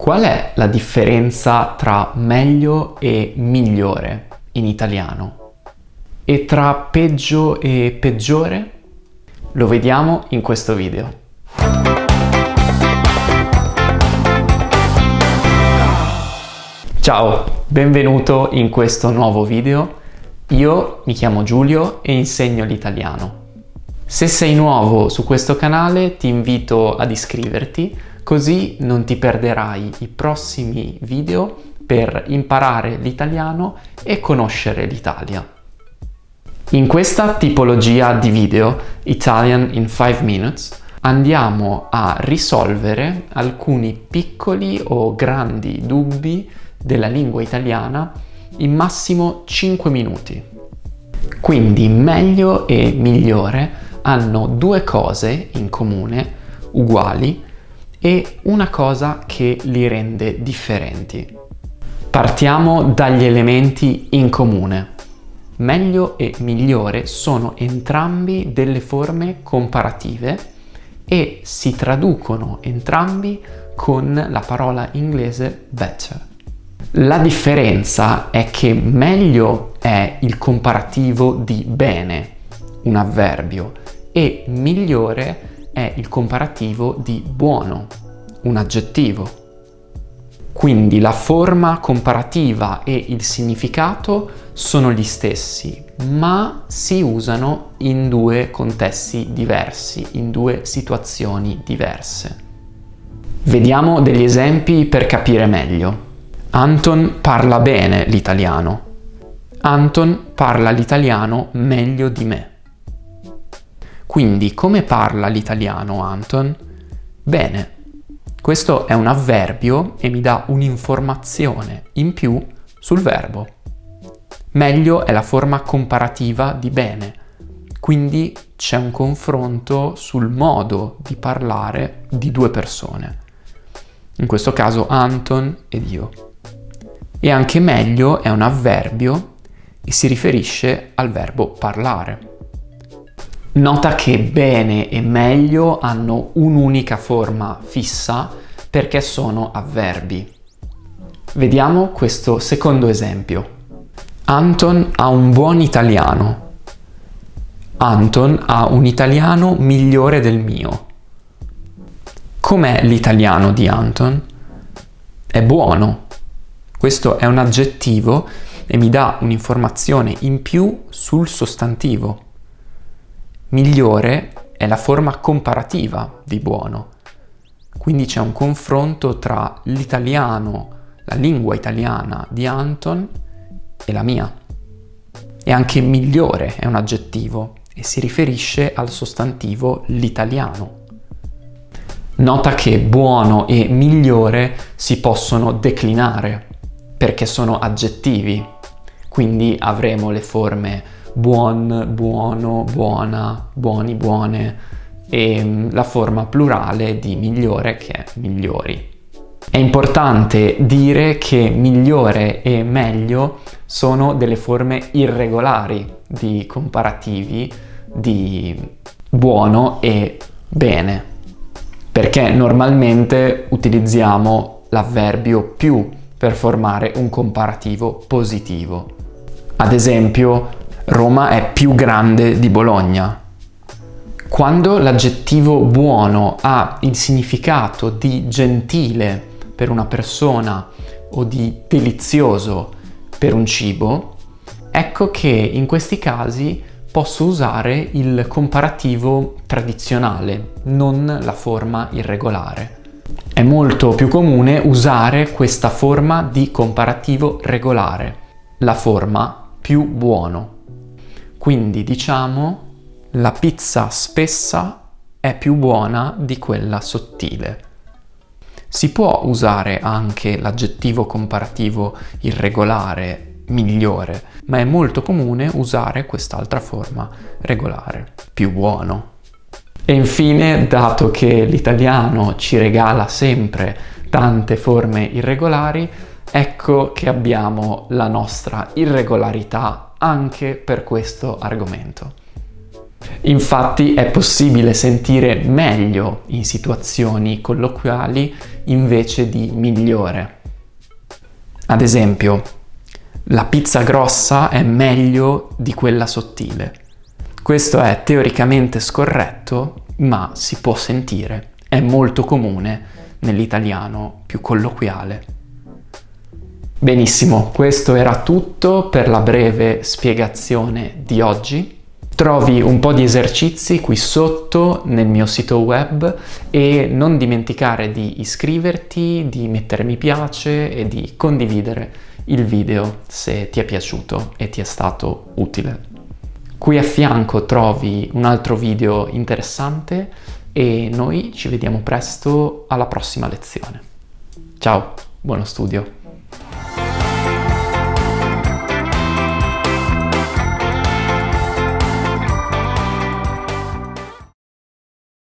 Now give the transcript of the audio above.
Qual è la differenza tra meglio e migliore in italiano? E tra peggio e peggiore? Lo vediamo in questo video. Ciao, benvenuto in questo nuovo video. Io mi chiamo Giulio e insegno l'italiano. Se sei nuovo su questo canale ti invito ad iscriverti, così non ti perderai i prossimi video per imparare l'italiano e conoscere l'Italia. In questa tipologia di video, Italian in 5 Minutes, andiamo a risolvere alcuni piccoli o grandi dubbi della lingua italiana in massimo 5 minuti. Quindi meglio e migliore hanno due cose in comune, uguali, e una cosa che li rende differenti. Partiamo dagli elementi in comune. Meglio e migliore sono entrambi delle forme comparative e si traducono entrambi con la parola inglese better. La differenza è che meglio è il comparativo di bene, un avverbio, e migliore è il comparativo di buono, un aggettivo. Quindi la forma comparativa e il significato sono gli stessi, ma si usano in due contesti diversi, in due situazioni diverse. Vediamo degli esempi per capire meglio. Anton parla bene l'italiano. Anton parla l'italiano meglio di me. Quindi, come parla l'italiano Anton? Bene. Questo è un avverbio e mi dà un'informazione in più sul verbo. Meglio è la forma comparativa di bene, quindi c'è un confronto sul modo di parlare di due persone. In questo caso Anton ed io. E anche meglio è un avverbio e si riferisce al verbo parlare. Nota che bene e meglio hanno un'unica forma fissa perché sono avverbi. Vediamo questo secondo esempio. Anton ha un buon italiano. Anton ha un italiano migliore del mio. Com'è l'italiano di Anton? È buono. Questo è un aggettivo e mi dà un'informazione in più sul sostantivo. Migliore è la forma comparativa di buono, quindi c'è un confronto tra l'italiano, la lingua italiana di Anton e la mia. E anche migliore è un aggettivo e si riferisce al sostantivo l'italiano. Nota che buono e migliore si possono declinare perché sono aggettivi, quindi avremo le forme buon, buono, buona, buoni, buone e la forma plurale di migliore che è migliori. È importante dire che migliore e meglio sono delle forme irregolari di comparativi di buono e bene, perché normalmente utilizziamo l'avverbio più per formare un comparativo positivo. Ad esempio, Roma è più grande di Bologna. Quando l'aggettivo buono ha il significato di gentile per una persona o di delizioso per un cibo, ecco che in questi casi posso usare il comparativo tradizionale, non la forma irregolare. È molto più comune usare questa forma di comparativo regolare, la forma più buono. Quindi diciamo la pizza spessa è più buona di quella sottile. Si può usare anche l'aggettivo comparativo irregolare, migliore, ma è molto comune usare quest'altra forma regolare, più buono. E infine, dato che l'italiano ci regala sempre tante forme irregolari, ecco che abbiamo la nostra irregolarità anche per questo argomento. Infatti è possibile sentire meglio in situazioni colloquiali invece di migliore. Ad esempio, la pizza grossa è meglio di quella sottile. Questo è teoricamente scorretto, ma si può sentire. È molto comune nell'italiano più colloquiale. Benissimo, questo era tutto per la breve spiegazione di oggi. Trovi un po' di esercizi qui sotto nel mio sito web e non dimenticare di iscriverti, di mettere mi piace e di condividere il video se ti è piaciuto e ti è stato utile. Qui a fianco trovi un altro video interessante e noi ci vediamo presto alla prossima lezione. Ciao, buono studio!